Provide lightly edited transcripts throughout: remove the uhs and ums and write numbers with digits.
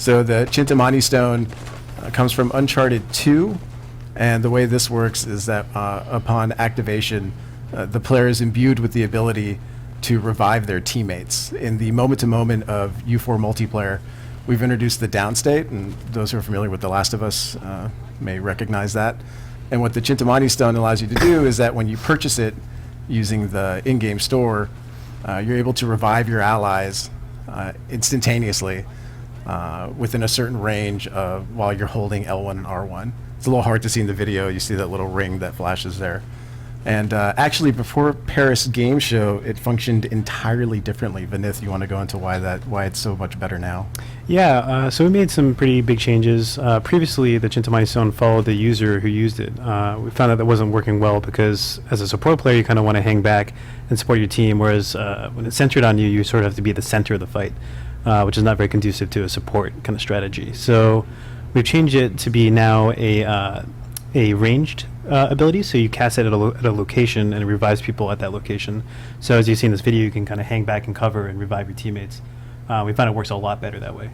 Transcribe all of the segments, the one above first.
So the Chintamani Stone comes from Uncharted 2, and the way this works is that upon activation, the player is imbued with the ability to revive their teammates. In the moment-to-moment of U4 multiplayer, we've introduced the down state, and those who are familiar with The Last of Us may recognize that. And what the Chintamani Stone allows you to do is that when you purchase it using the in-game store, you're able to revive your allies instantaneously within a certain range while you're holding L1 and R1. It's a little hard to see in the video. You see that little ring that flashes there. And actually, before Paris Game Show, it functioned entirely differently. Vinith, you want to go into why it's so much better now? Yeah, so we made some pretty big changes. Previously, the Chintamani Stone followed the user who used it. We found out that wasn't working well because as a support player, you kind of want to hang back and support your team, whereas when it's centered on you, you sort of have to be at the center of the fight, which is not very conducive to a support kind of strategy. So we've changed it to be now a ranged ability, so you cast it at a location and it revives people at that location. So as you see in this video, you can kind of hang back and cover and revive your teammates. We found it works a lot better that way.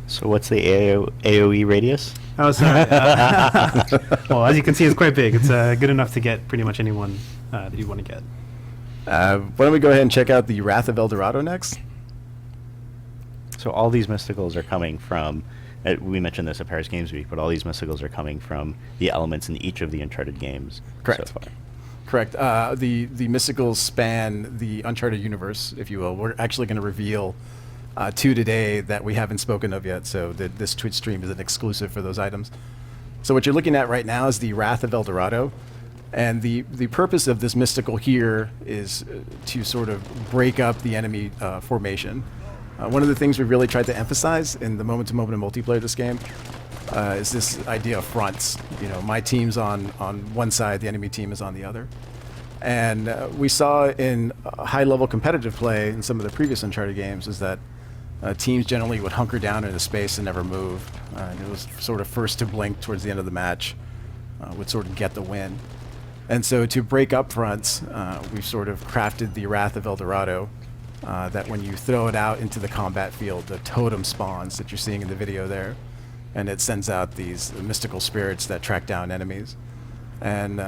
So what's the AoE radius? Oh, sorry. Well, as you can see, it's quite big. It's good enough to get pretty much anyone that you want to get. Why don't we go ahead and check out the Wrath of El Dorado next? So all these mysticals are coming from, we mentioned this at Paris Games Week, but all these mysticals are coming from the elements in each of the Uncharted games. Correct. So far. Correct. The mysticals span the Uncharted universe, if you will. We're actually going to reveal two today that we haven't spoken of yet, so this Twitch stream is an exclusive for those items. So what you're looking at right now is the Wrath of El Dorado, and the purpose of this mystical here is to sort of break up the enemy formation. One of the things we really tried to emphasize in the moment-to-moment multiplayer of this game is this idea of fronts. You know, my team's on one side, the enemy team is on the other. And we saw in high-level competitive play in some of the previous Uncharted games is that teams generally would hunker down into space and never move. It was sort of first to blink towards the end of the match would sort of get the win. And so to break up fronts, we've sort of crafted the Wrath of El Dorado, that when you throw it out into the combat field, the totem spawns that you're seeing in the video there, and it sends out these mystical spirits that track down enemies. And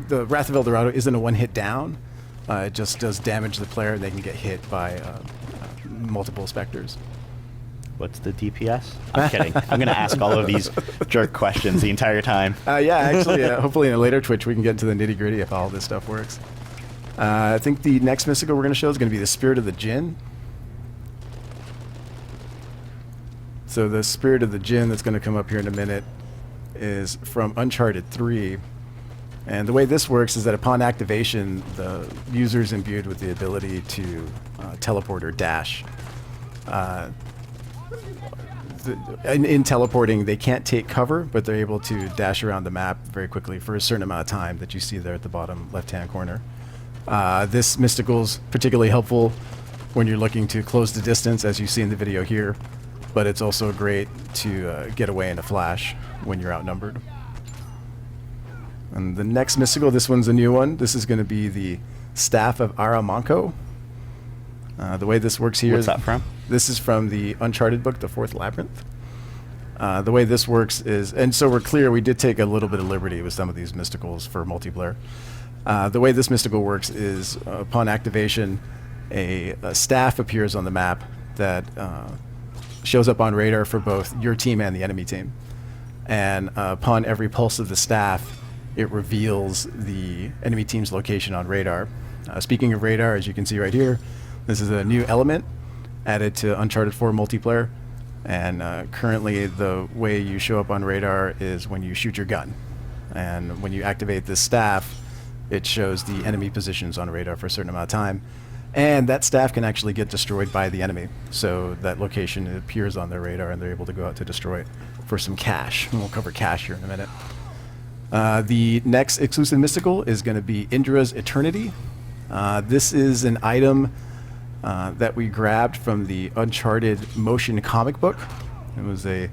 the Wrath of El Dorado isn't a one-hit down. It just does damage to the player, and they can get hit by multiple specters. What's the DPS? I'm kidding. I'm going to ask all of these jerk questions the entire time. Yeah, actually, hopefully in a later Twitch we can get into the nitty-gritty if all this stuff works. I think the next mystical we're going to show is going to be the Spirit of the Djinn. So the Spirit of the Djinn that's going to come up here in a minute is from Uncharted 3. And the way this works is that upon activation, the user is imbued with the ability to teleport or dash. In teleporting, they can't take cover, but they're able to dash around the map very quickly for a certain amount of time that you see there at the bottom left-hand corner. This mystical's particularly helpful when you're looking to close the distance, as you see in the video here, but it's also great to get away in a flash when you're outnumbered. And the next mystical, this one's a new one. This is going to be the Staff of Aramanco. The way this works here... What's that from? This is from the Uncharted book, The Fourth Labyrinth. The way this works is... And so we're clear, we did take a little bit of liberty with some of these mysticals for multiplayer. The way this mystical works is upon activation, a staff appears on the map that shows up on radar for both your team and the enemy team. And upon every pulse of the staff, it reveals the enemy team's location on radar. Speaking of radar, as you can see right here, this is a new element added to Uncharted 4 multiplayer. And currently the way you show up on radar is when you shoot your gun. And when you activate this staff, it shows the enemy positions on radar for a certain amount of time. And that staff can actually get destroyed by the enemy. So that location appears on their radar and they're able to go out to destroy it for some cash. And we'll cover cash here in a minute. The next exclusive mystical is going to be Indra's Eternity. This is an item that we grabbed from the Uncharted motion comic book. It was a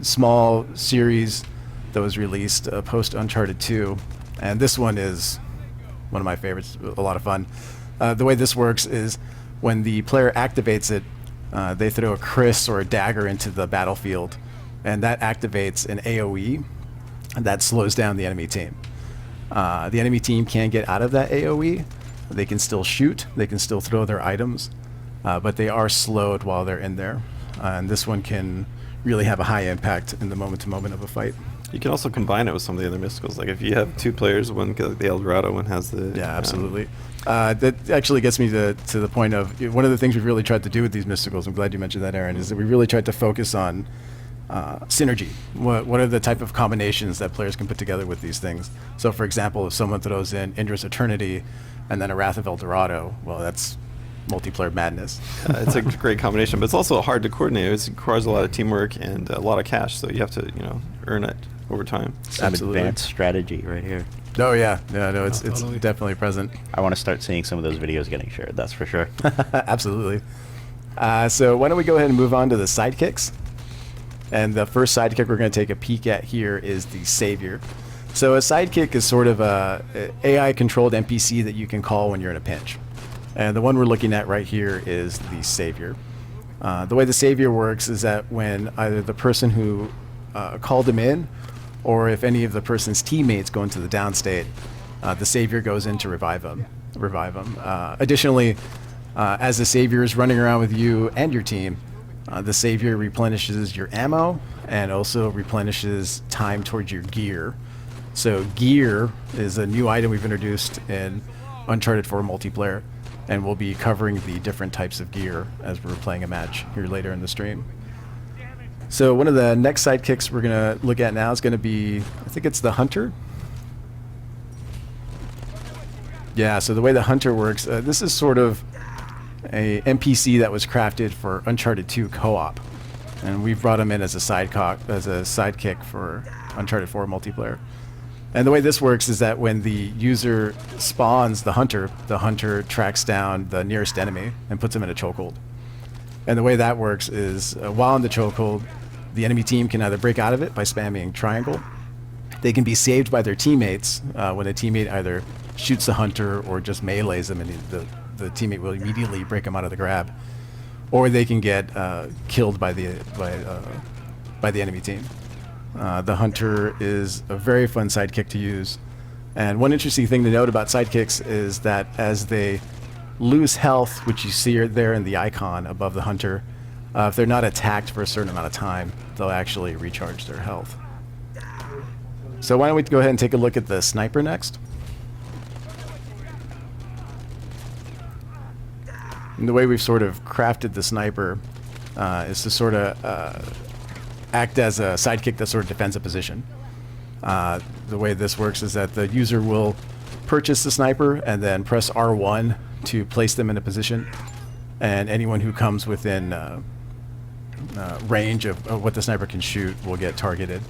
small series that was released post Uncharted 2. And this one is one of my favorites, a lot of fun. The way this works is when the player activates it, they throw a kris or a dagger into the battlefield, and that activates an AoE that slows down the enemy team. The enemy team can get out of that AoE. They can still shoot, they can still throw their items, but they are slowed while they're in there. And this one can really have a high impact in the moment-to-moment of a fight. You can also combine it with some of the other mysticals. Like if you have 2 players, one got the El Dorado, one has the... Yeah, absolutely. That actually gets me to the point of one of the things we've really tried to do with these mysticals, I'm glad you mentioned that, Aaron, is that we really tried to focus on synergy. What are the type of combinations that players can put together with these things? So for example, if someone throws in Indra's Eternity and then a Wrath of El Dorado, well, that's multiplayer madness. It's a great combination, but it's also hard to coordinate. It requires a lot of teamwork and a lot of cash, so you have to, earn it over time. Some Absolutely. advanced strategy right here. Oh yeah, no, it's totally. definitely present. I want to start seeing some of those videos getting shared, that's for sure. Absolutely. So why don't we go ahead and move on to the sidekicks? And the first sidekick we're going to take a peek at here is the Savior. So a sidekick is sort of a AI-controlled NPC that you can call when you're in a pinch. And the one we're looking at right here is the Savior. The way the Savior works is that when either the person who called him in, or if any of the person's teammates go into the down state, the Savior goes in to revive them. Additionally, as the Savior is running around with you and your team, the Savior replenishes your ammo and also replenishes time towards your gear. So gear is a new item we've introduced in Uncharted 4 multiplayer, and we'll be covering the different types of gear as we're playing a match here later in the stream. So one of the next sidekicks we're going to look at now is going to be, I think it's the Hunter. Yeah, so the way the Hunter works, this is sort of a NPC that was crafted for Uncharted 2 co-op, and we've brought him in as a sidekick for Uncharted 4 multiplayer. And the way this works is that when the user spawns the Hunter tracks down the nearest enemy and puts him in a chokehold. And the way that works is while in the chokehold, the enemy team can either break out of it by spamming triangle. They can be saved by their teammates when a teammate either shoots the Hunter or just melees them, and the teammate will immediately break them out of the grab. Or they can get killed by the enemy team. The Hunter is a very fun sidekick to use. And one interesting thing to note about sidekicks is that as they lose health, which you see there in the icon above the Hunter, if they're not attacked for a certain amount of time, they'll actually recharge their health. So why don't we go ahead and take a look at the Sniper next? And the way we've sort of crafted the Sniper is to sort of act as a sidekick that sort of defends a position. The way this works is that the user will purchase the Sniper and then press R1 to place them in a position, and anyone who comes within range of what the Sniper can shoot will get targeted.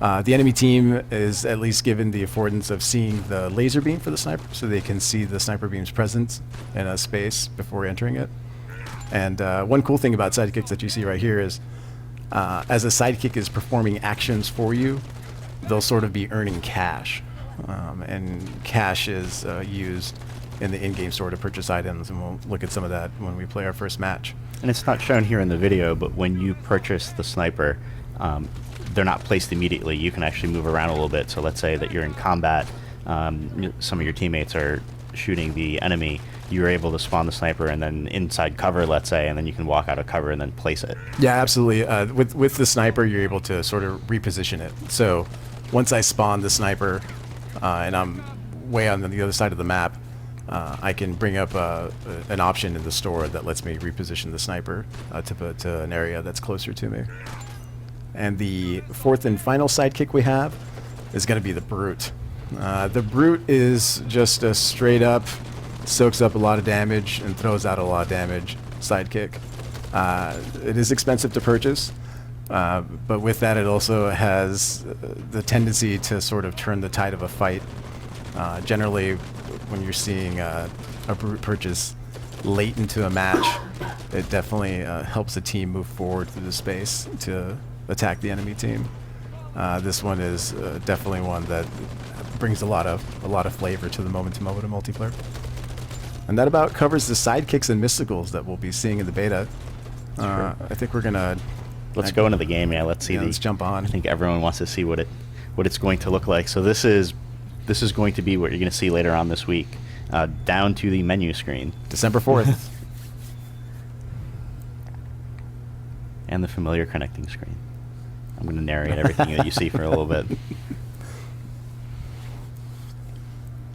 The enemy team is at least given the affordance of seeing the laser beam for the Sniper, so they can see the Sniper beam's presence in a space before entering it. And one cool thing about sidekicks that you see right here is as a sidekick is performing actions for you, they'll sort of be earning cash. And cash is used in the in-game store to purchase items, and we'll look at some of that when we play our first match. And it's not shown here in the video, but when you purchase the Sniper, they're not placed immediately. You can actually move around a little bit. So let's say that you're in combat, some of your teammates are shooting the enemy, you're able to spawn the Sniper and then inside cover, let's say, and then you can walk out of cover and then place it. Yeah, absolutely. With the Sniper, you're able to sort of reposition it. So once I spawn the Sniper and I'm way on the other side of the map, I can bring up an option in the store that lets me reposition the Sniper to an area that's closer to me. And the fourth and final sidekick we have is going to be the Brute. The Brute is just a straight up, soaks up a lot of damage and throws out a lot of damage sidekick. It is expensive to purchase, but with that it also has the tendency to sort of turn the tide of a fight. Generally, when you're seeing a Brute purchase late into a match, it definitely helps the team move forward through the space to attack the enemy team. This one is definitely one that brings a lot of flavor to the moment-to-moment of multiplayer. And that about covers the sidekicks and mysticals that we'll be seeing in the beta. I think we're gonna. Let's go into the game. Yeah, let's see. Let's jump on. I think everyone wants to see what it's going to look like. So this is going to be what you're going to see later on this week. Down to the menu screen. December 4th. And the familiar connecting screen. I'm going to narrate everything that you see for a little bit.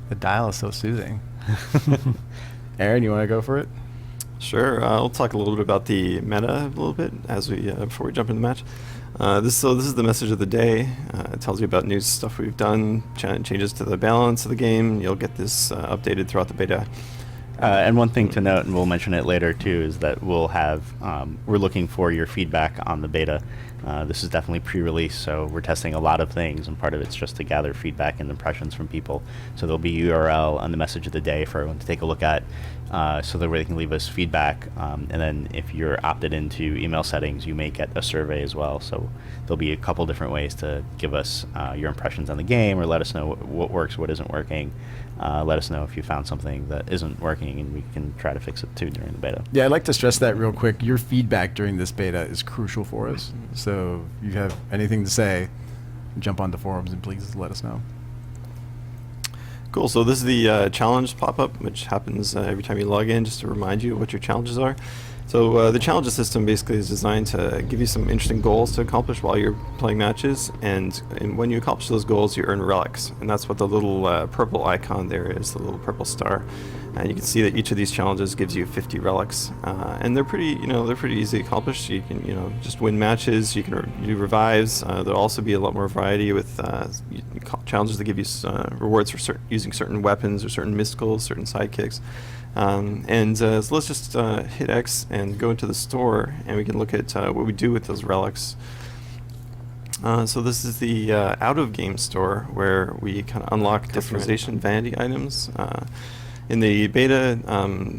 The dial is so soothing. Aaron, you want to go for it? Sure. I'll talk a little bit about the meta a little bit as we before we jump into the match. This is the message of the day. It tells you about new stuff we've done, changes to the balance of the game. You'll get this updated throughout the beta. And one thing to note, and we'll mention it later too, is that we're looking for your feedback on the beta. This is definitely pre-release, so we're testing a lot of things, and part of it's just to gather feedback and impressions from people. So there'll be URL on the message of the day for everyone to take a look at, so that way they can leave us feedback. And then if you're opted into email settings, you may get a survey as well. So there'll be a couple different ways to give us your impressions on the game, or let us know what works, what isn't working. Let us know if you found something that isn't working, and we can try to fix it too during the beta. Yeah, I'd like to stress that real quick. Your feedback during this beta is crucial for us. So if you have anything to say, jump on the forums and please let us know. Cool. So this is the challenge pop-up, which happens every time you log in, just to remind you what your challenges are. So the challenges system basically is designed to give you some interesting goals to accomplish while you're playing matches, and when you accomplish those goals, you earn relics, and that's what the little purple icon there is, the little purple star. And you can see that each of these challenges gives you 50 relics, and they're pretty easy to accomplish. You can just win matches. You can do revives. There'll also be a lot more variety with challenges that give you rewards for using certain weapons or certain mysticals, certain sidekicks. So let's just hit X and go into the store, and we can look at what we do with those relics. So this is the out-of-game store, where we kind of unlock customization vanity items. In the beta,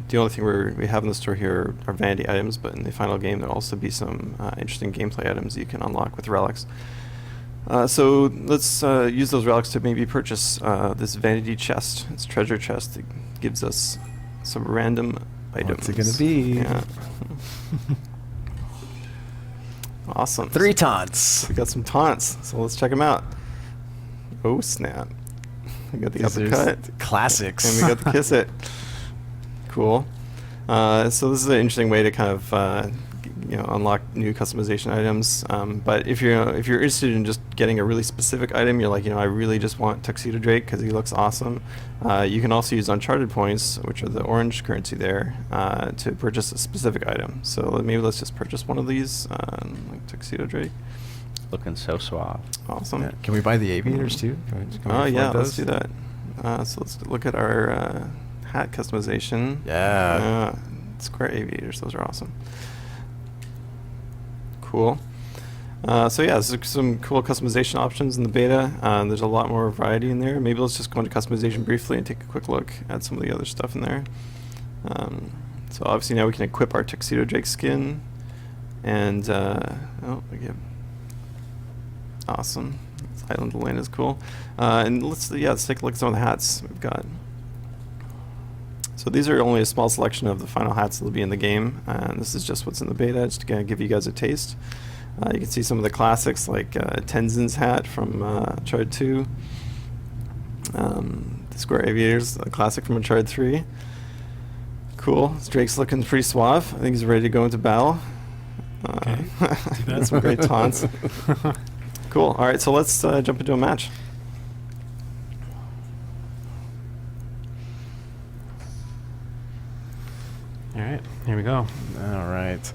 the only thing we have in the store here are vanity items, but in the final game there'll also be some interesting gameplay items you can unlock with relics. So let's use those relics to maybe purchase this vanity chest. It's treasure chest that gives us some random items. What's it gonna be? Yeah. Awesome. 3 taunts. We got some taunts, so let's check them out. Oh snap! We got the uppercut, classics, and we got the kiss it. Cool. So this is an interesting way to kind of unlock new customization items. But if you're interested in just getting a really specific item, you're like, I really just want Tuxedo Drake because he looks awesome. You can also use Uncharted points, which are the orange currency there, to purchase a specific item. So maybe let's just purchase one of these, like Tuxedo Drake. Looking so suave. Awesome. Yeah. Can we buy the aviators too? Oh yeah, let's do that. So let's look at our hat customization. Yeah. Square aviators, those are awesome. Cool. So yeah, there's some cool customization options in the beta. There's a lot more variety in there. Maybe let's just go into customization briefly and take a quick look at some of the other stuff in there. So obviously now we can equip our Tuxedo Drake skin, and awesome. Island Lane is cool. And let's take a look at some of the hats we've got. So these are only a small selection of the final hats that will be in the game, and this is just what's in the beta, just to give you guys a taste. You can see some of the classics, like Tenzin's hat from Uncharted 2, the Square Aviators, a classic from Uncharted 3. Cool. Drake's looking pretty suave. I think he's ready to go into battle. Okay. That's some great taunts. Cool. All right, so let's jump into a match. All right, here we go. All right.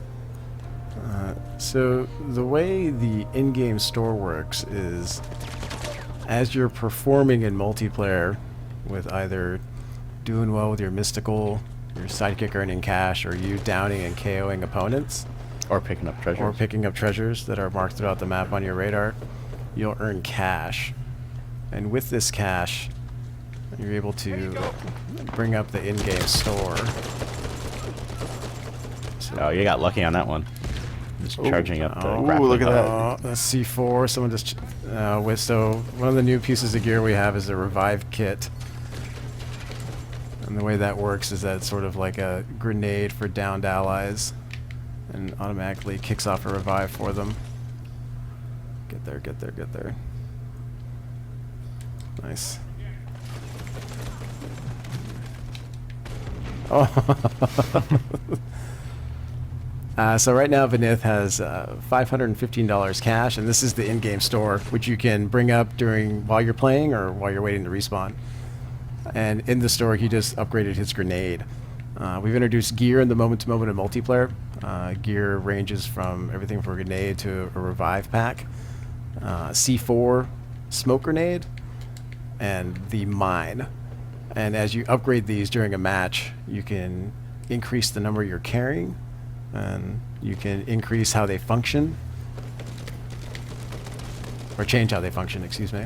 So the way the in-game store works is, as you're performing in multiplayer with either doing well with your mystical, your sidekick earning cash, or you downing and KOing opponents, Or picking up treasures. that are marked throughout the map on your radar, you'll earn cash. And with this cash, you're able to bring up the in-game store. Oh, you got lucky on that one. Just charging up the grappling look at hook. that. C4, someone just... so one of the new pieces of gear we have is a revive kit. And the way that works is that it's sort of like a grenade for downed allies. and automatically kicks off a revive for them. Get there, get there, get there. Nice. Oh. So right now Vinith has $515 cash, and this is the in-game store, which you can bring up while you're playing or while you're waiting to respawn. And in the store, he just upgraded his grenade. We've introduced gear in the moment-to-moment and multiplayer. Gear ranges from everything from a grenade to a revive pack, C4 smoke grenade, and the mine. And as you upgrade these during a match, you can increase the number you're carrying, and you can increase how they function, or change how they function, excuse me.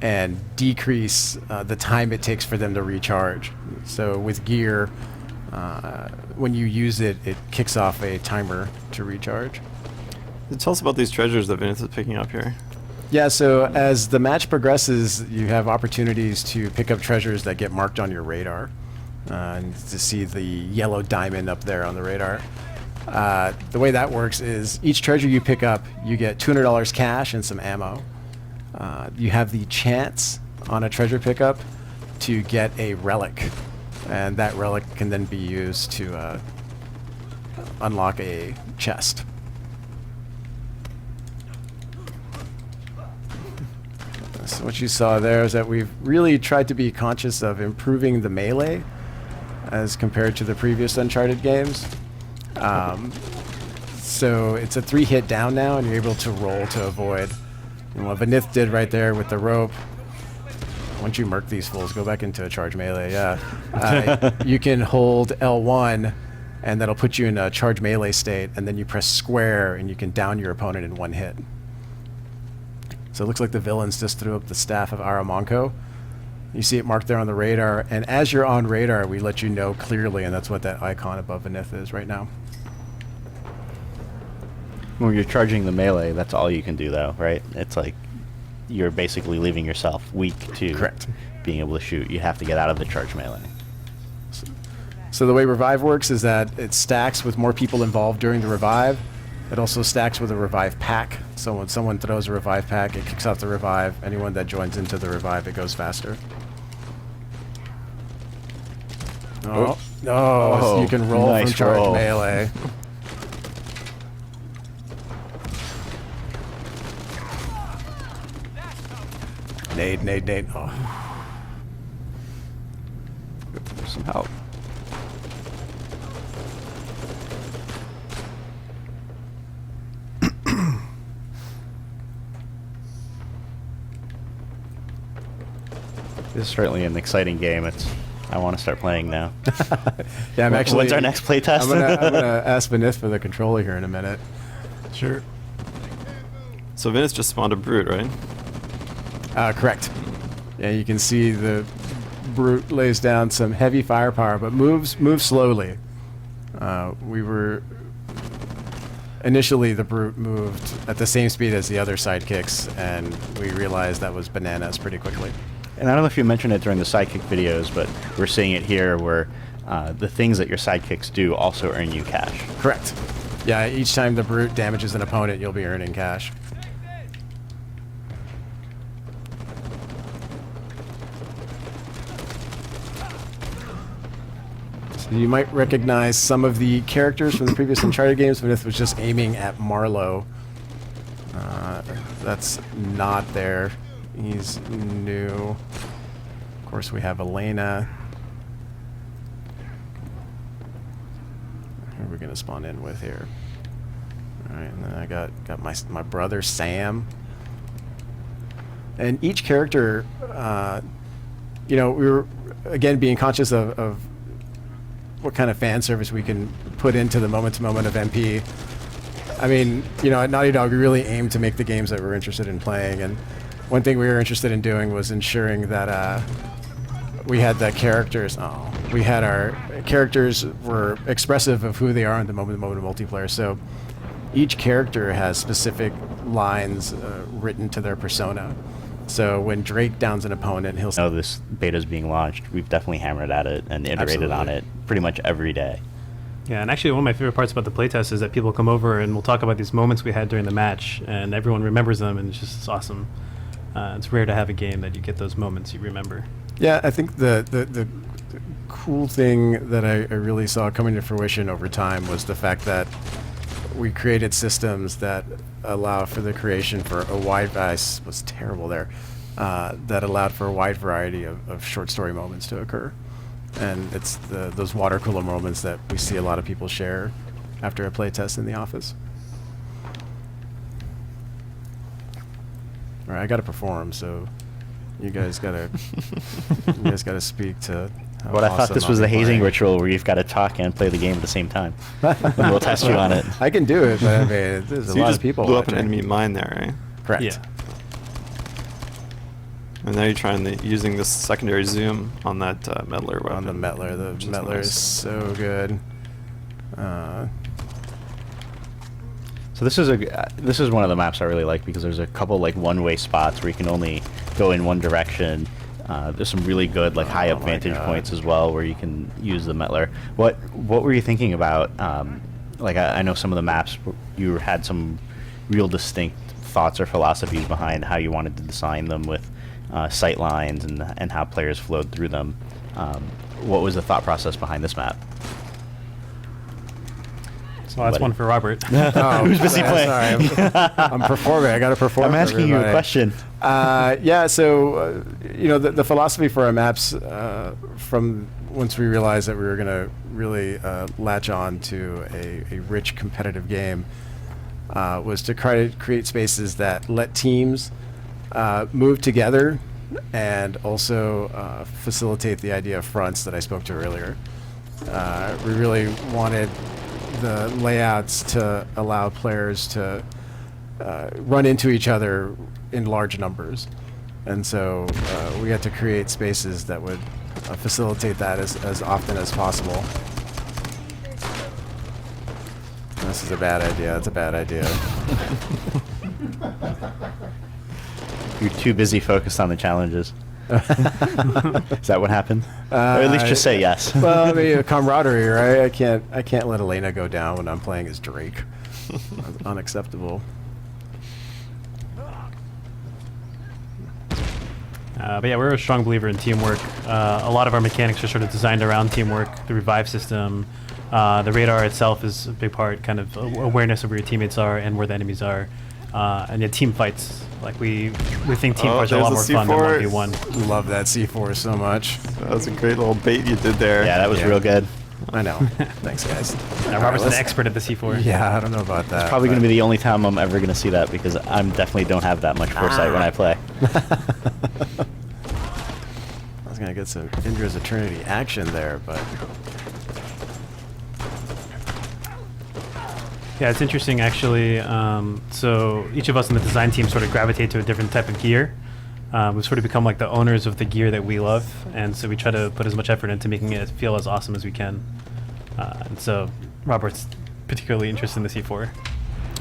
And decrease the time it takes for them to recharge. So with gear, when you use it, it kicks off a timer to recharge. Tell us about these treasures that Vinith is picking up here. Yeah, so as the match progresses, you have opportunities to pick up treasures that get marked on your radar. And to see the yellow diamond up there on the radar. The way that works is each treasure you pick up, you get $200 cash and some ammo. You have the chance on a treasure pickup to get a relic, and that relic can then be used to unlock a chest. So what you saw there is that we've really tried to be conscious of improving the melee as compared to the previous Uncharted games. So it's a 3-hit down now, and you're able to roll to avoid. And what Vinith did right there with the rope, once you murk these fools, go back into a charge melee, yeah. You can hold L1, and that'll put you in a charge melee state, and then you press square, and you can down your opponent in 1 hit. So it looks like the villains just threw up the staff of Aramonko. You see it marked there on the radar, and as you're on radar, we let you know clearly, and that's what that icon above Vinith is right now. When you're charging the melee, that's all you can do, though, right? It's like you're basically leaving yourself weak to Correct. being able to shoot. You have to get out of the charge melee. So the way revive works is that it stacks with more people involved during the revive. It also stacks with a revive pack. So when someone throws a revive pack, it kicks off the revive. Anyone that joins into the revive, it goes faster. Oh, no! So you can roll Nice from charge roll. melee. Nade, nade, nade. Oh. There's some help. This is certainly an exciting game. I want to start playing now. Yeah, I'm actually. When's our next playtest? I'm gonna ask Vinith for the controller here in a minute. Sure. So Vinith just spawned a brute, right? Correct. Yeah, you can see the brute lays down some heavy firepower, but moves slowly. We were initially the brute moved at the same speed as the other sidekicks, and we realized that was bananas pretty quickly. And I don't know if you mentioned it during the sidekick videos, but we're seeing it here where the things that your sidekicks do also earn you cash. Correct. Yeah, each time the brute damages an opponent, you'll be earning cash. So you might recognize some of the characters from the previous Uncharted games. Vinith was just aiming at Marlowe. That's not there. He's new. Of course, we have Elena. Who are we gonna spawn in with here? All right, and then I got my brother Sam. And each character, you know, we were again being conscious of what kind of fan service we can put into the moment-to-moment of MP. I mean, you know, at Naughty Dog, we really aimed to make the games that we're interested in playing, and one thing we were interested in doing was ensuring that we had the characters. We had our characters were expressive of who they are in the moment-to-moment multiplayer. So each character has specific lines written to their persona. So when Drake downs an opponent, he'll know this beta is being launched. We've definitely hammered at it and iterated on Absolutely. it pretty much every day. Yeah, and actually one of my favorite parts about the playtest is that people come over and we'll talk about these moments we had during the match, and everyone remembers them, and it's awesome. It's rare to have a game that you get those moments you remember. Yeah, I think the cool thing that I really saw coming to fruition over time was the fact that we created systems that allow for the creation for a wide, was terrible there, that allowed for a wide variety of short story moments to occur. And it's those water cooler moments that we see a lot of people share after a playtest in the office. All right, I got to perform, so you guys gotta speak to. How But I thought awesome this I'll was be the hazing playing. ritual where you've got to talk and play the game at the same time. And we'll test you on it. I can do it, but I mean, there's So a you lot just of people blew up an watching. enemy mine there, right? Correct. Yeah. And now you're trying using this secondary zoom on that meddler weapon. On the Metler. The which is Metler nice. is so good. So this is one of the maps I really like because there's a couple like one-way spots where you can only go in one direction. There's some really good like high up Oh my vantage God. points as well where you can use the Metler. What were you thinking about? Like I know some of the maps you had some real distinct thoughts or philosophies behind how you wanted to design them with sight lines and how players flowed through them. What was the thought process behind this map? So that's Buddy. one for Robert. Oh, Who's busy playing? Sorry, I'm performing. I got to perform. I'm for asking you a everybody. question. Yeah, so the philosophy for our maps from once we realized that we were going to really latch on to a rich competitive game was to create spaces that let teams move together and also facilitate the idea of fronts that I spoke to earlier. We really wanted the layouts to allow players to run into each other in large numbers. And so we had to create spaces that would facilitate that as often as possible. This is a bad idea. That's a bad idea. You're too busy focused on the challenges. Is that what happened? Or at least just say yes. Well, I mean, camaraderie, right? I can't let Elena go down when I'm playing as Drake. That's unacceptable. But yeah, we're a strong believer in teamwork. A lot of our mechanics are sort of designed around teamwork. The revive system, the radar itself is a big part, kind of awareness of where your teammates are and where the enemies are. And yeah, team fights. Like we think team fights are a lot more there's a fun than C4. 1v1. Love that C4 so much. That was a great little bait you did there. Yeah, that was Yeah. real good. I know. Thanks, guys. Robert's an let's- expert at the C4. Yeah, I don't know about that. Probably but- going to be the only time I'm ever going to see that because I definitely don't have that much foresight when I play. I was gonna get some Indra's Eternity action there, but Yeah, it's interesting actually. So each of us in the design team sort of gravitate to a different type of gear. We've sort of become like the owners of the gear that we love, and so we try to put as much effort into making it feel as awesome as we can. And so Robert's particularly interested in the C4.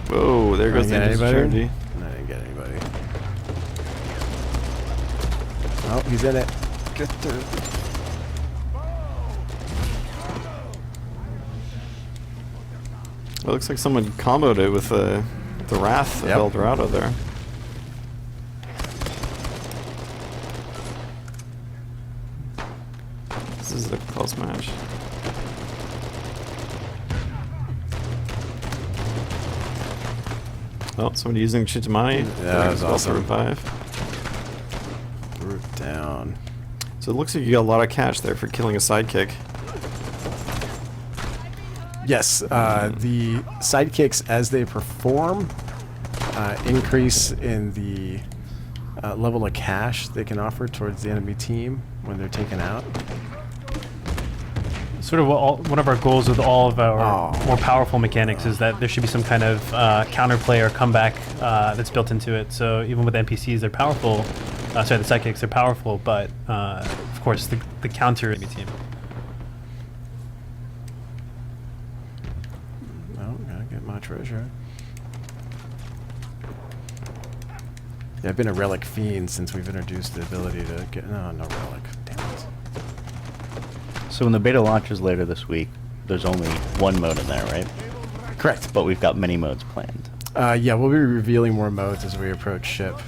Whoa, there goes the Didn't get anybody? opportunity. I didn't get anybody. Oh, he's in it. Get the. It looks like someone comboed it with the Wrath Yep. of El Dorado there. This is a close match. Oh, somebody using Chitamani. Yeah, that was awesome. Revive. Brute down. So it looks like you got a lot of cash there for killing a sidekick. Yes, the sidekicks as they perform increase in the level of cash they can offer towards the enemy team when they're taken out. Sort of one of our goals with all of our Oh. more powerful mechanics is that there should be some kind of counterplay or comeback that's built into it. So even with NPCs, they're powerful. Sorry, the sidekicks, they're powerful, but of course the counter enemy team. Oh, gotta get my treasure. Yeah, I've been a relic fiend since we've introduced the ability to get... No, no relic. Damn it. So when the beta launches later this week, there's only one mode in there, right? Correct. But we've got many modes planned. Yeah, we'll be revealing more modes as we approach ship.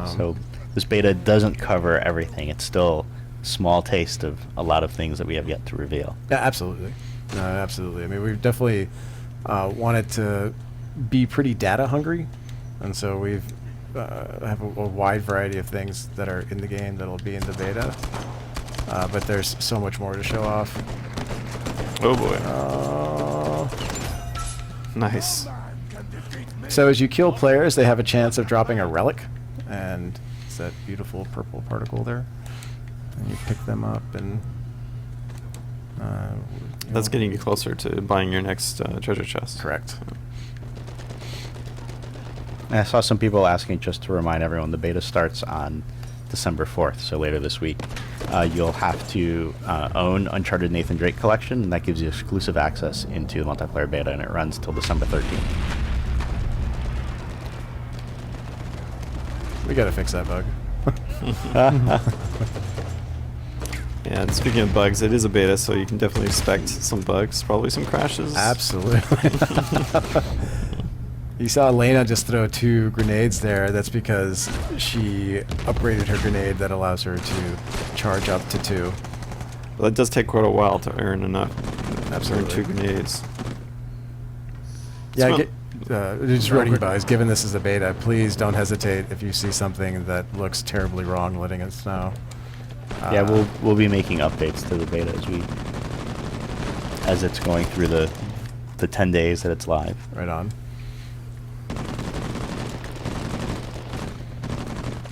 So this beta doesn't cover everything. It's still a small taste of a lot of things that we have yet to reveal. Yeah, absolutely. No, absolutely. I mean, we've definitely wanted to be pretty data hungry, and so we've have a wide variety of things that are in the game that'll be in the beta. But there's so much more to show off. Oh boy. Nice. So as you kill players, they have a chance of dropping a relic, and it's that beautiful purple particle there. And you pick them up, and That's getting you closer to buying your next treasure chest. correct. And I saw some people asking, just to remind everyone, the beta starts on December 4th, so later this week. You'll have to own Uncharted Nathan Drake Collection, and that gives you exclusive access into the multiplayer beta, and it runs till December 13th. We gotta fix that bug. Yeah, and speaking of bugs, it is a beta, so you can definitely expect some bugs, probably some crashes. Absolutely. You saw Elena just throw 2 grenades there. That's because she upgraded her grenade that allows her to charge up to 2. But that does take quite a while to earn enough. Absolutely. Earn 2 grenades. Yeah, So- just running buys. Given this is a beta, please don't hesitate if you see something that looks terribly wrong, letting us know. Yeah, we'll be making updates to the beta as it's going through the 10 days that it's live. Right on.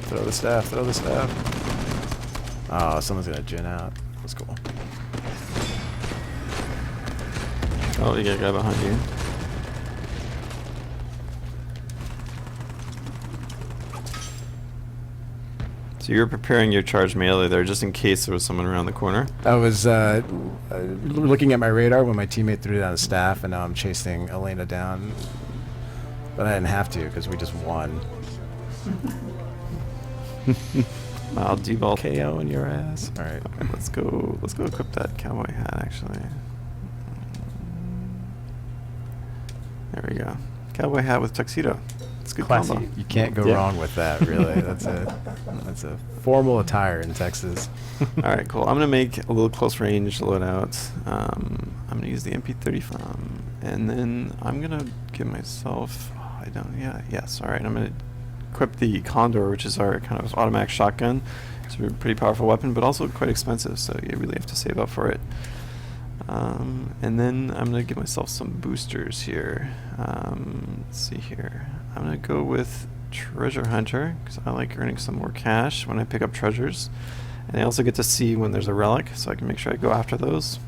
Throw the staff, throw the staff. Oh, someone's gonna gin out. That's cool. Oh, you got a guy behind you. So you're preparing your charge melee there just in case there was someone around the corner. I was looking at my radar when my teammate threw down a staff, and now I'm chasing Elena down. But I didn't have to because we just won. I'll debulk. KO in your ass. All right. Let's go equip that cowboy hat actually. There we go. Cowboy hat with tuxedo. It's a good Classy. combo. You can't go Yeah. wrong with that, really. That's a formal attire in Texas. All right, cool. I'm gonna make a little close range loadout. I'm gonna use the MP35, and then I'm gonna give myself. Oh, I don't. Yeah. Yes. All right. I'm gonna equip the Condor, which is our kind of automatic shotgun. It's a pretty powerful weapon, but also quite expensive, so you really have to save up for it. And then I'm gonna give myself some boosters here. Let's see here. I'm gonna go with Treasure Hunter because I like earning some more cash when I pick up treasures, and I also get to see when there's a relic, so I can make sure I go after those.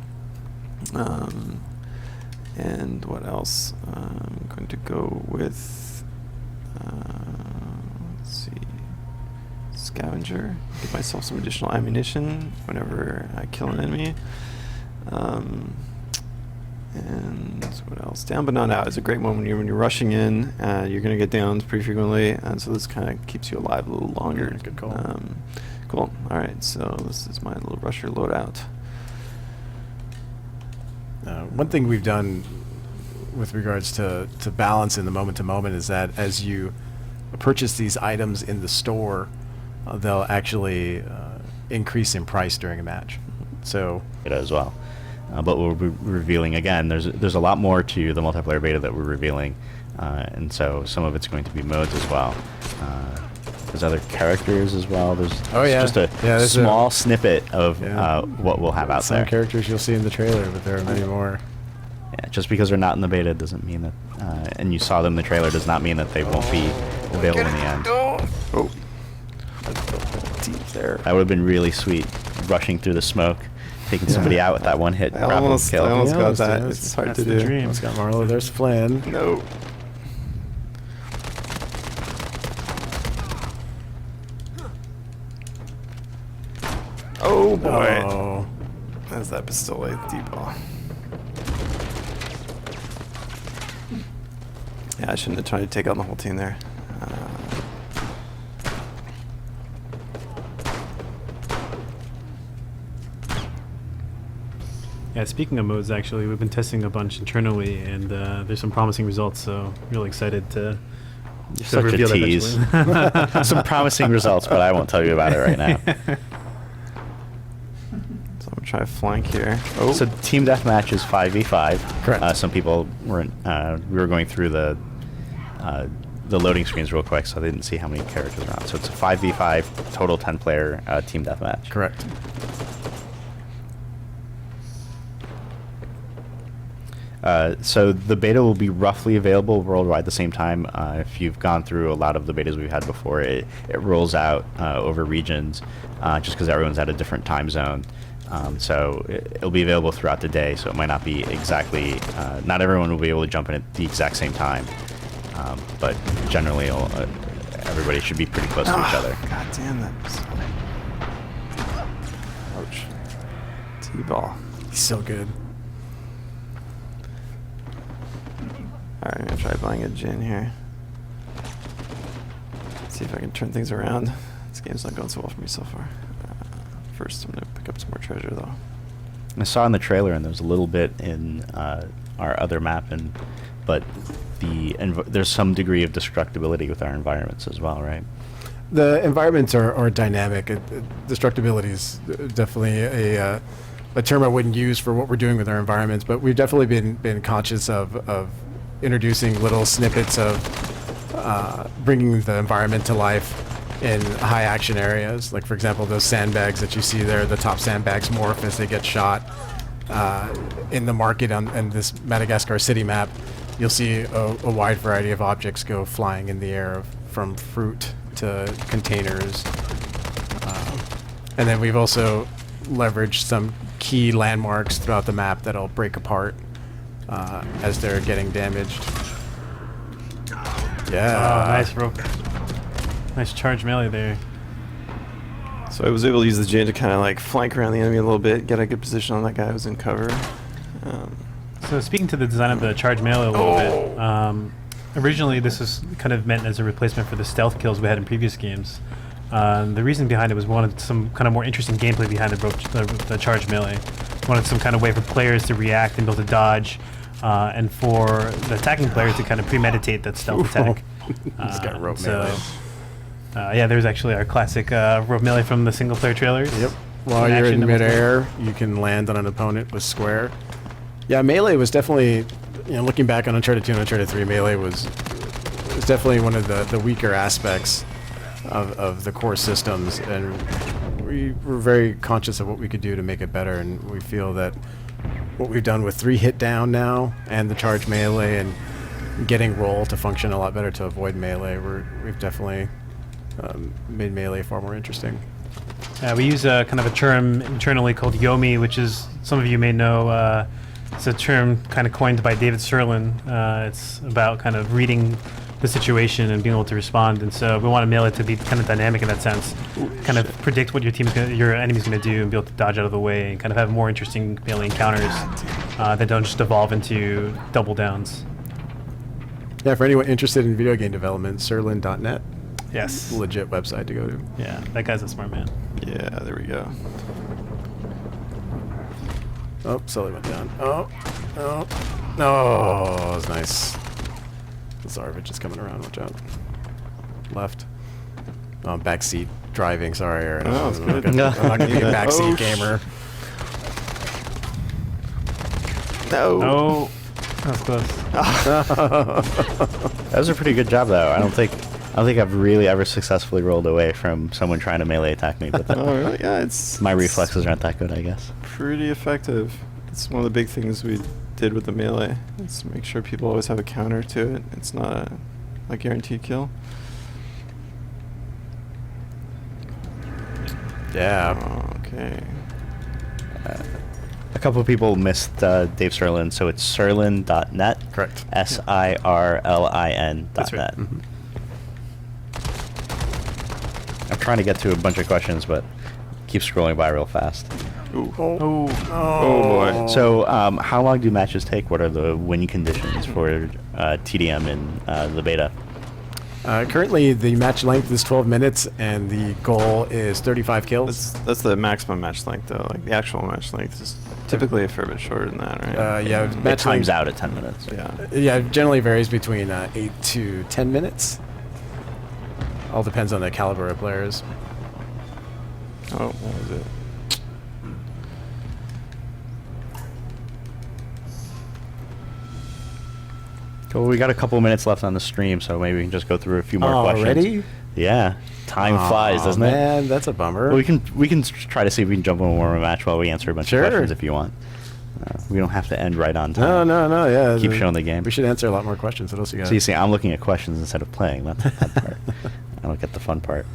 And what else? I'm going to go with let's see, Scavenger. Give myself some additional ammunition whenever I kill an enemy. And what else? Down but not out is a great one when you're rushing in. You're going to get downed pretty frequently, and so this kind of keeps you alive a little longer. Good call. Cool. All right, so this is my little rusher loadout. One thing we've done with regards to balance in the moment to moment is that as you purchase these items in the store, they'll actually increase in price during a match. So Beta as well. But we'll be revealing again. There's a lot more to the multiplayer beta that we're revealing, and so some of it's going to be modes as well. There's other characters as well. There's just a small snippet of what we'll have out some there. characters you'll see in the trailer, but there are many more. Yeah, just because they're not in the beta doesn't mean that, and you saw them in the trailer does not mean that they won't be available in the end. Oh, deep there. That would have been really sweet, rushing through the smoke, taking somebody out with that one hit. I grapple almost kill. got that. It's hard to the do. dream. It's got Marlo. There's Flynn. No. Oh boy. Oh. That's that pistole deep ball. Yeah, I shouldn't have tried to take out the whole team there. Yeah, speaking of modes, actually, we've been testing a bunch internally, and there's some promising results. So really excited to Such a reveal that tease. eventually. Some promising results, but I won't tell you about it right now. So I'm gonna try flank here. Oh, So team deathmatch is 5v5. Correct. Some people weren't. We were going through the loading screens real quick, so they didn't see how many characters are on. So it's a 5v5 total 10-player team deathmatch. Correct. So the beta will be roughly available worldwide at the same time. If you've gone through a lot of the betas we've had before, it rolls out over regions, just because everyone's at a different time zone. So it'll be available throughout the day, so it might not be exactly, not everyone will be able to jump in at the exact same time. But generally, everybody should be pretty close to each other. God damn that. Ouch. T-ball. He's so good. Alright, I'm gonna try buying a gin here. See if I can turn things around. This game's not going so well for me so far. First, I'm gonna pick up some more treasure though. I saw in the trailer, and there's a little bit in our other map, but there's some degree of destructibility with our environments as well, right? The environments are dynamic. Destructibility is definitely a term I wouldn't use for what we're doing with our environments, but we've definitely been conscious of introducing little snippets of bringing the environment to life in high action areas. Like, for example, those sandbags that you see there, the top sandbags morph as they get shot. In the market on this Madagascar city map, you'll see a wide variety of objects go flying in the air, from fruit to containers. And then we've also leveraged some key landmarks throughout the map that'll break apart as they're getting damaged. Yeah. Oh, nice rope. Nice charge melee there. So I was able to use the gin to kind of like flank around the enemy a little bit, get a good position on that guy who was in cover. So speaking to the design of the charge melee a little bit, originally this was kind of meant as a replacement for the stealth kills we had in previous games. The reason behind it was we wanted some kind of more interesting gameplay behind the charge melee. We wanted some kind of way for players to react and be able to dodge, and for the attacking players to kind of premeditate that stealth attack. He's got rope so, melee. Yeah, there's actually our classic rope melee from the single player trailers. Yep. While you're Action in that was midair, you can land on an opponent with square. Yeah, melee was definitely, looking back on Uncharted 2 and Uncharted 3, melee was definitely one of the weaker aspects of the core systems, and we were very conscious of what we could do to make it better, and we feel that what we've done with 3 hit down now and the charge melee and getting roll to function a lot better to avoid melee, we've definitely made melee far more interesting. We use a kind of a term internally called Yomi, which is, some of you may know, it's a term kind of coined by David Serlin. It's about kind of reading the situation and being able to respond, and so we want melee to be kind of dynamic in that sense, kind of predict what your enemy's going to do and be able to dodge out of the way and kind of have more interesting melee encounters that don't just evolve into double downs. Yeah, for anyone interested in video game development, Serlin.net. Yes. Legit website to go to. Yeah, that guy's a smart man. Yeah, there we go. Oh, Sully went down. Oh, that was nice. Zarvich is coming around, watch out. Left. Oh, backseat driving, sorry, Aaron. Oh, that's good. I'm not gonna be a Oh, backseat gamer. No. Oh, that was close. That was a pretty good job, though. I don't think I've really ever successfully rolled away from someone trying to melee attack me, but Oh, really? Yeah, it's my reflexes aren't that good, I guess. pretty effective. It's one of the big things we did with the melee. Is make sure people always have a counter to it. It's not a guaranteed kill. Yeah. Okay. A couple of people missed Dave Serlin, so it's serlin.net. Correct. SIRLIN.net. That's right. Mm-hmm. I'm trying to get to a bunch of questions, but keep scrolling by real fast. Ooh. Oh boy. So, how long do matches take? What are the winning conditions for TDM in the beta? Currently, the match length is 12 minutes, and the goal is 35 kills. That's the maximum match length, though. Like the actual match length is typically a fair bit shorter than that, right? Yeah, It match times length, out at 10 minutes. Yeah, it generally varies between 8 to 10 minutes. All depends on the caliber of players. Oh, what was it? Cool. We got a couple minutes left on the stream, so maybe we can just go through a few more questions. Already? Yeah. Time flies, doesn't Man, that's a bummer. it? Well, we can try to see if we can jump in one more match while we answer a bunch Sure. of questions if you want. We don't have to end right on time. No, yeah. Keep showing the game. We should answer a lot more questions. What else you got? So you see, I'm looking at questions instead of playing. That's the fun part. I don't get the fun part.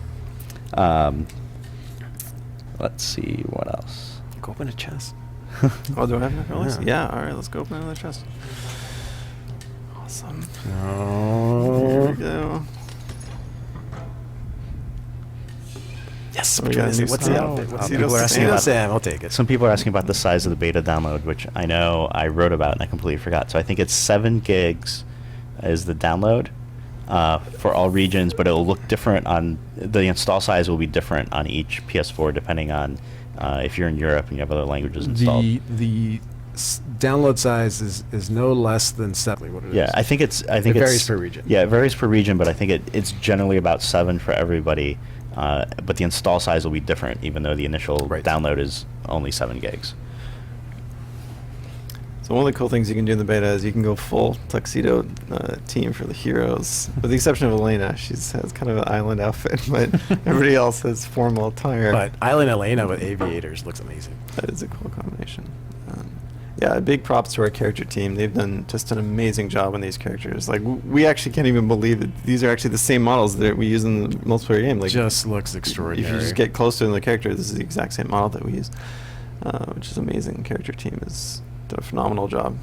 Let's see what else. Go open a chest. Oh, do I have enough rolls? Yeah. Yeah. All right, let's go open another chest. Awesome. Here Oh. we go. Yes. We got a new What's Sam. the outfit? What's People are asking about- Sam. I'll take it. Some people are asking about the size of the beta download, which I know I wrote about and I completely forgot. So I think it's 7 gigs is the download for all regions, but it will look different on the install size will be different on each PS4 depending on if you're in Europe and you have other languages installed. The download size is no less than 7. What it Yeah, is. I think it varies per region. Yeah, it varies per region, but I think it's generally about 7 for everybody. But the install size will be different, even though the initial Right. download is only 7 gigs. So one of the cool things you can do in the beta is you can go full tuxedo team for the heroes, with the exception of Elena. She has kind of an island outfit, but everybody else has formal attire. But Island Elena with aviators looks amazing. That is a cool combination. Yeah, big props to our character team. They've done just an amazing job on these characters. Like, we actually can't even believe that these are actually the same models that we use in the multiplayer game. Like, Just looks if extraordinary. you just get close to the character, this is the exact same model that we use, which is amazing. Character team has done a phenomenal job.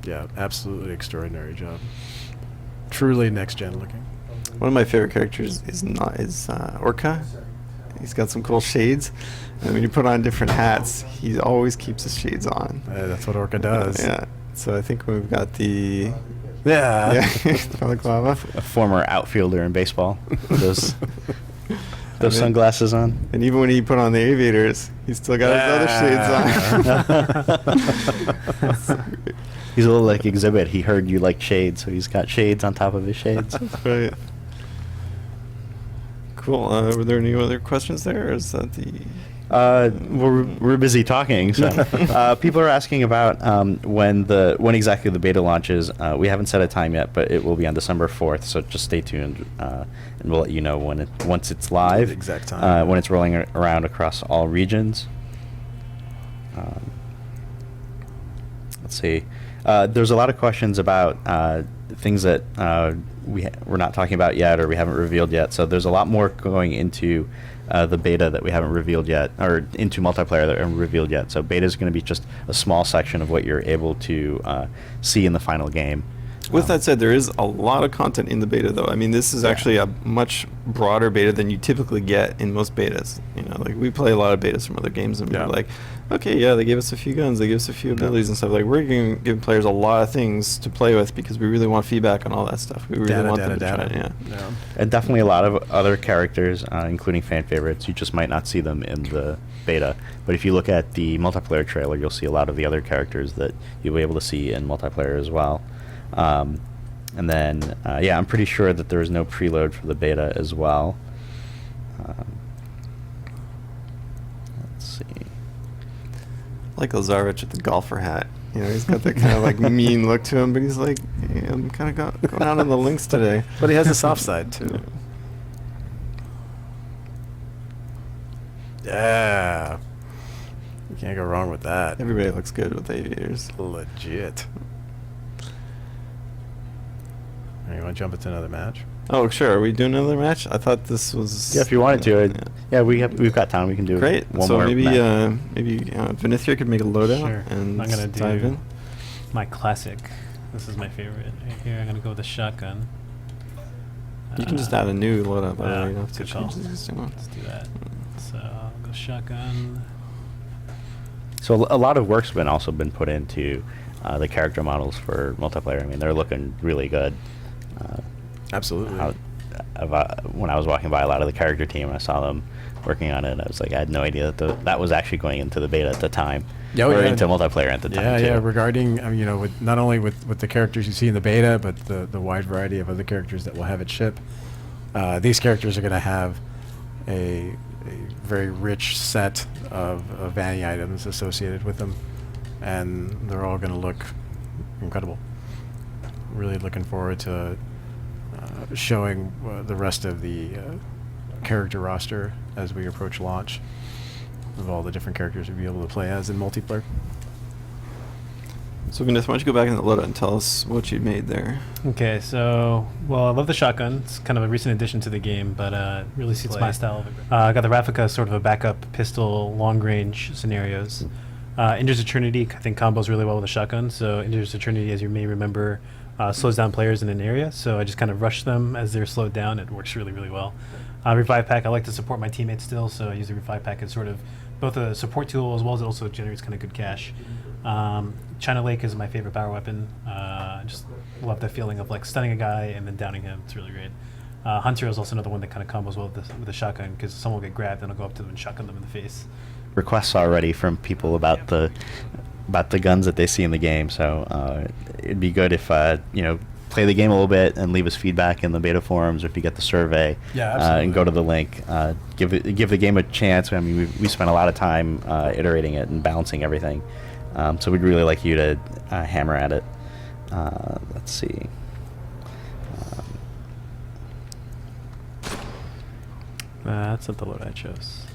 Yeah, absolutely extraordinary job. Truly next gen looking. One of my favorite characters is Orca. He's got some cool shades, and when you put on different hats, he always keeps his shades on. That's what Orca does. Yeah. So I think we've got the Yeah. balaclava. A former outfielder in baseball with those sunglasses on. And even when he put on the aviators, he's still got his other shades on. So great. He's a little like Exhibit. He heard you like shades, so he's got shades on top of his shades. Right. Cool. Were there any other questions there, or is that the... We're busy talking, so people are asking about when exactly the beta launches. We haven't set a time yet, but it will be on December 4th. So just stay tuned, and we'll let you know once it's live. The exact time. When it's rolling around across all regions. Let's see. There's a lot of questions about things that we're not talking about yet or we haven't revealed yet. So there's a lot more going into the beta that we haven't revealed yet, or into multiplayer that we haven't revealed yet. So beta is going to be just a small section of what you're able to see in the final game. With that said, there is a lot of content in the beta, though. I mean, this is actually a much broader beta than you typically get in most betas. You know, like, we play a lot of betas from other games, and we're like, okay, yeah, they gave us a few guns, they gave us a few abilities and stuff. Like, we're giving players a lot of things to play with because we really want feedback on all that stuff. We really want them to try it, yeah. And definitely a lot of other characters, including fan favorites. You just might not see them in the beta. But if you look at the multiplayer trailer, you'll see a lot of the other characters that you'll be able to see in multiplayer as well. And then, yeah, I'm pretty sure that there is no preload for the beta as well. Let's see. I like Lazarevich with the golfer hat. You know, he's got that kind of like mean look to him, but he's like, yeah, I'm kind of going out on the links today. But he has a soft side, too. Yeah. You can't go wrong with that. Everybody looks good with aviators. Legit. All right, you want to jump into another match? Oh, sure. Are we doing another match? I thought this was... Yeah, if you wanted to. Yeah, we've got time. We can do Great. one So more maybe match. Vinithia could make a loadout Sure. and I'm gonna dive do in. my classic. This is my favorite right here. I'm gonna go with the shotgun. You can just add a new loadout, by the way. You don't have to good call. change the existing one. Let's do that. So I'll go shotgun. So a lot of work's also been put into the character models for multiplayer. I mean, they're looking really good. Absolutely. when I was walking by a lot of the character team and I saw them working on it. I was like, I had no idea that that was actually going into the beta at the time, or into multiplayer at the time. Yeah, too. regarding with not only with the characters you see in the beta, but the wide variety of other characters that will have it ship. These characters are going to have a very rich set of vanity items associated with them, and they're all going to look incredible. Really looking forward to showing the rest of the character roster as we approach launch of all the different characters we'll be able to play as in multiplayer. So Vanessa, why don't you go back in the loadout and tell us what you made there? Okay, so, well, I love the shotgun. It's kind of a recent addition to the game, but really suits my style. I got the Raffica, sort of a backup pistol, long-range scenarios. Injures Eternity, I think, combos really well with a shotgun. So Injures Eternity, as you may remember, slows down players in an area. So I just kind of rush them as they're slowed down. It works really, really well. Revive Pack, I like to support my teammates still, so I use the Revive Pack as sort of both a support tool as well as it also generates kind of good cash. China Lake is my favorite power weapon. Just love the feeling of like stunning a guy and then downing him. It's really great. Hunter is also another one that kind of combos well with the shotgun, because someone will get grabbed and I'll go up to them and shotgun them in the face. Requests already from people about the guns that they see in the game. So it'd be good if play the game a little bit and leave us feedback in the beta forums, or if you get the survey, and go to the link. Give the game a chance. I mean, we spent a lot of time iterating it and balancing everything. So we'd really like you to hammer at it. Let's see. That's not the load I chose.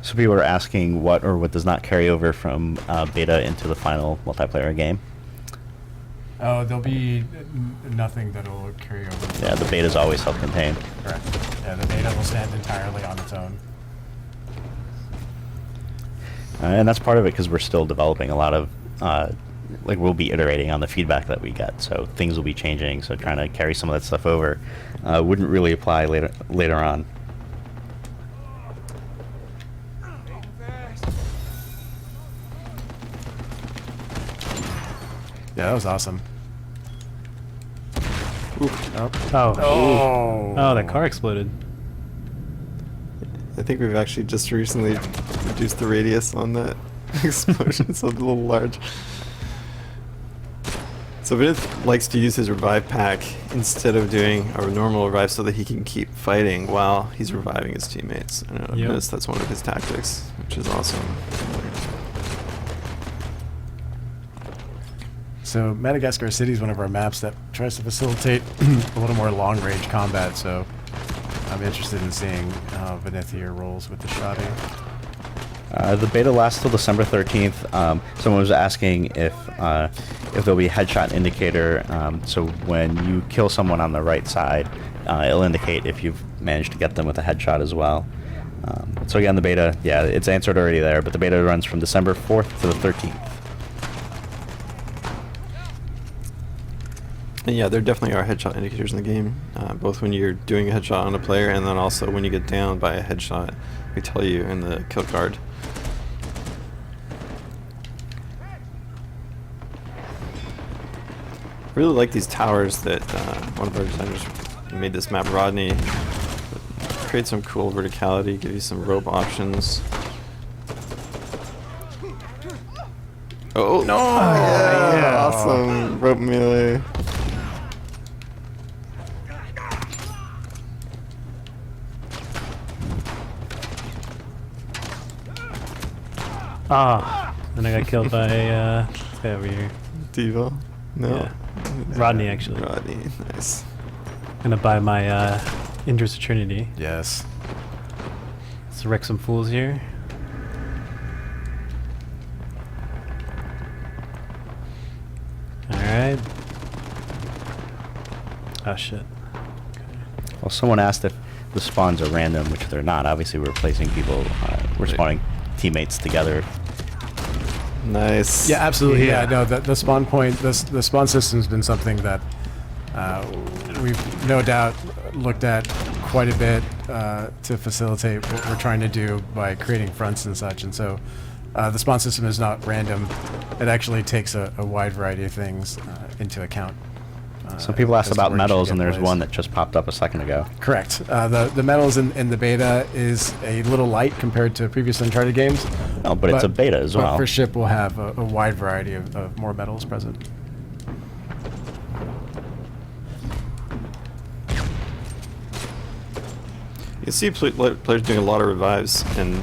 So people are asking what or what does not carry over from beta into the final multiplayer game. Oh, there'll be nothing that'll carry over. Yeah, the beta is always self-contained. Correct. Yeah, the beta will stand entirely on its own. And that's part of it, because we're still developing a lot of, we'll be iterating on the feedback that we get, so things will be changing. So trying to carry some of that stuff over wouldn't really apply later on. Yeah, that was awesome. Oh, that car exploded. I think we've actually just recently reduced the radius on that explosion. It's a little large. So Vinith likes to use his revive pack instead of doing a normal revive, so that he can keep fighting while he's reviving his teammates. I don't know, Yep. notice that's one of his tactics, which is awesome. So Madagascar City is one of our maps that tries to facilitate a little more long-range combat, so I'm interested in seeing how Vinith here rolls with the shotty. The beta lasts till December 13th. Someone was asking if there'll be a headshot indicator, so when you kill someone on the right side, it'll indicate if you've managed to get them with a headshot as well. So again, the beta, yeah, it's answered already there, but the beta runs from December 4th to the 13th. And yeah, there definitely are headshot indicators in the game, both when you're doing a headshot on a player and then also when you get down by a headshot. We tell you in the kill card. I really like these towers that one of our designers made this map, Rodney. Create some cool verticality, give you some rope options. Oh no! Yeah, awesome rope melee. Then I got killed by this guy over here. Devo? No. Yeah. Rodney, actually. Rodney, nice. Gonna buy my Injures Eternity. Yes. Let's wreck some fools here. Alright. Oh shit. Well, someone asked if the spawns are random, which they're not. Obviously, we're placing people, we're spawning teammates together. Nice. Yeah, absolutely. Yeah, no, the spawn point, the spawn system's been something that we've no doubt looked at quite a bit to facilitate what we're trying to do by creating fronts and such. And so The spawn system is not random. It actually takes a wide variety of things into account. Some people asked as to about where you should medals, get and there's plays. one that just popped up a second ago. Correct. The medals in the beta is a little light compared to previous Uncharted games. Oh, but it's a beta as well. But for ship, we'll have a wide variety of more medals present. You see players doing a lot of revives, and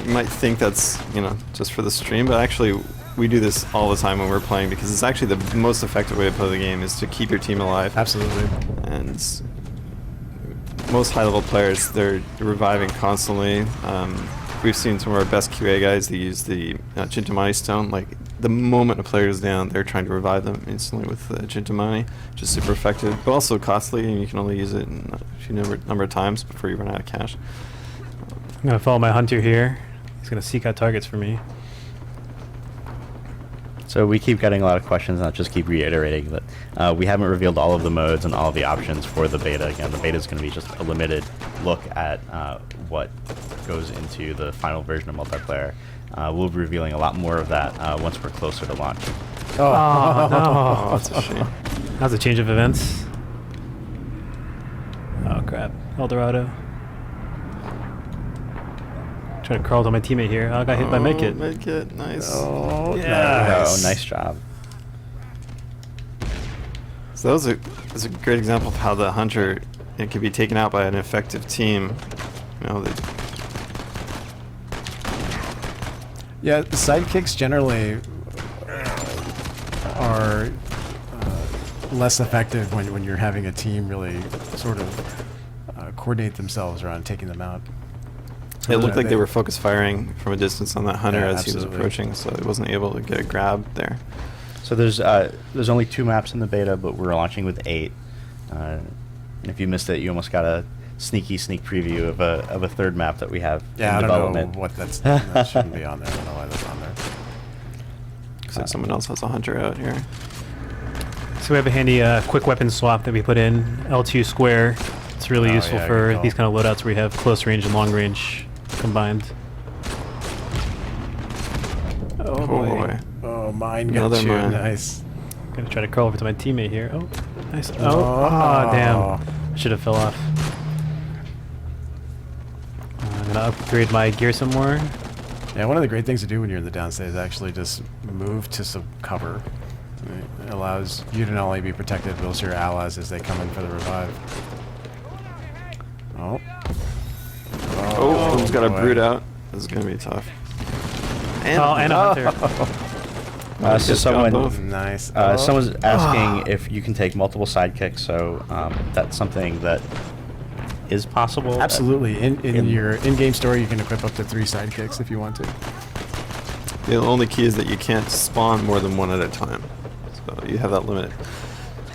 you might think that's, you know, just for the stream, but actually we do this all the time when we're playing, because it's actually the most effective way to play the game is to keep your team alive. Absolutely. And most high-level players, they're reviving constantly. We've seen some of our best QA guys, they use the Chintamani stone. Like, the moment a player is down, they're trying to revive them instantly with Chintamani, which is super effective, but also costly, and you can only use it in a few number of times before you run out of cash. I'm gonna follow my hunter here. He's gonna seek out targets for me. So we keep getting a lot of questions, and I'll just keep reiterating that we haven't revealed all of the modes and all of the options for the beta. Again, the beta is going to be just a limited look at what goes into the final version of multiplayer. We'll be revealing a lot more of that once we're closer to launch. Oh, no. Oh, that's a shame. That was a change of events. Oh, crap. Eldorado. Trying to crawl to my teammate here. Oh, I got hit by Medkit. Medkit, nice. Oh, Yeah. Oh, nice job. So that was a great example of how the hunter, it could be taken out by an effective team. You know, Yeah, the sidekicks generally are less effective when you're having a team really sort of coordinate themselves around taking them out. it looked like they were focus firing from a distance on that hunter Yeah, as he was absolutely. approaching, so he wasn't able to get a grab there. So there's only 2 maps in the beta, but we're launching with 8. If you missed it, you almost got a sneak preview of a 3rd map that we have Yeah, in I don't development. know what that shouldn't be on there. I don't know why that's on there. Looks like someone else has a hunter out here. So we have a handy quick weapon swap that we put in, L2 square. It's really Oh, useful yeah, for good call. these kind of loadouts where you have close range and long range combined. Oh, boy. Oh, mine got Another you. mine. Nice. Gonna try to crawl over to my teammate here. Oh, nice. Oh, Oh. ah, damn. Should have fell off. I'm gonna upgrade my gear some more. Yeah, one of the great things to do when you're in the downstate is actually just move to some cover. It allows you to not only be protected, but also your allies as they come in for the revive. Oh. Oh, someone's got a boy. brood out. This is going to be tough. Oh, and a hunter. So Just got someone both. Nice. someone's asking if you can take multiple sidekicks. So that's something that is possible. Absolutely. In in- your in-game store, you can equip up to 3 sidekicks if you want to. The only key is that you can't spawn more than one at a time. So you have that limit.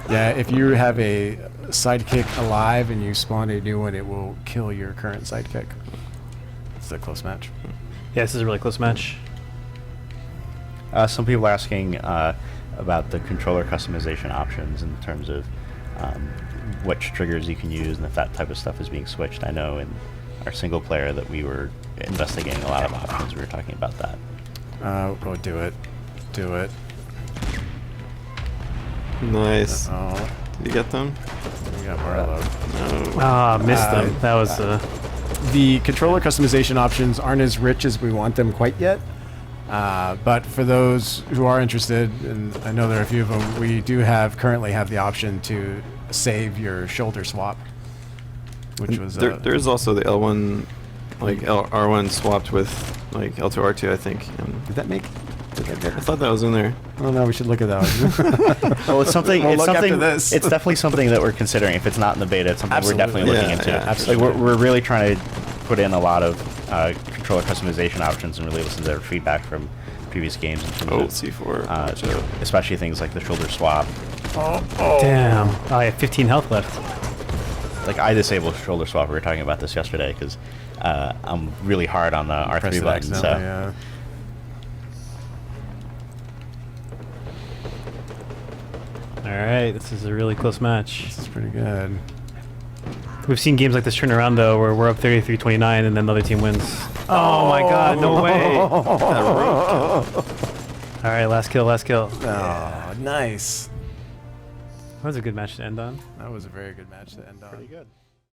Yeah, if you have a sidekick alive and you spawn a new one, it will kill your current sidekick. It's a close match. Yeah, this is a really close match. Some people are asking about the controller customization options in terms of which triggers you can use and if that type of stuff is being switched. I know in our single player that we were investigating a lot of options. We were talking about that. Oh, do it. Do it. Nice. Oh, Did you get them? we got Barlow. No. Ah, missed them. That was The controller customization options aren't as rich as we want them quite yet. But for those who are interested, and I know there are a few of them, we do currently have the option to save your shoulder swap, which was there is also the L1, like R1 swapped with like L2 R2, I think. Did that make? I thought that was in there. Oh no, we should look at that one. Well, it's something. We'll it's look after something. this. It's definitely something that we're considering. If it's not in the beta, it's something we're definitely Absolutely. looking Yeah, into. yeah, absolutely. Like we're really trying to put in a lot of controller customization options and really listen to their feedback from previous games. In terms Oh, of, C4. especially things like the shoulder swap. damn. Oh, I have 15 health left. Like I disabled shoulder swap. We were talking about this yesterday because I'm really hard on the R3 Pressed it button. So accidentally, yeah. All right, this is a really close match. This is pretty good. We've seen games like this turn around though, where we're up 33-29 and then the other team wins. Oh my god, no way. Oh, All right, last kill, last kill. nice. That was a good match to end on. That was a very good match to end on. Pretty good.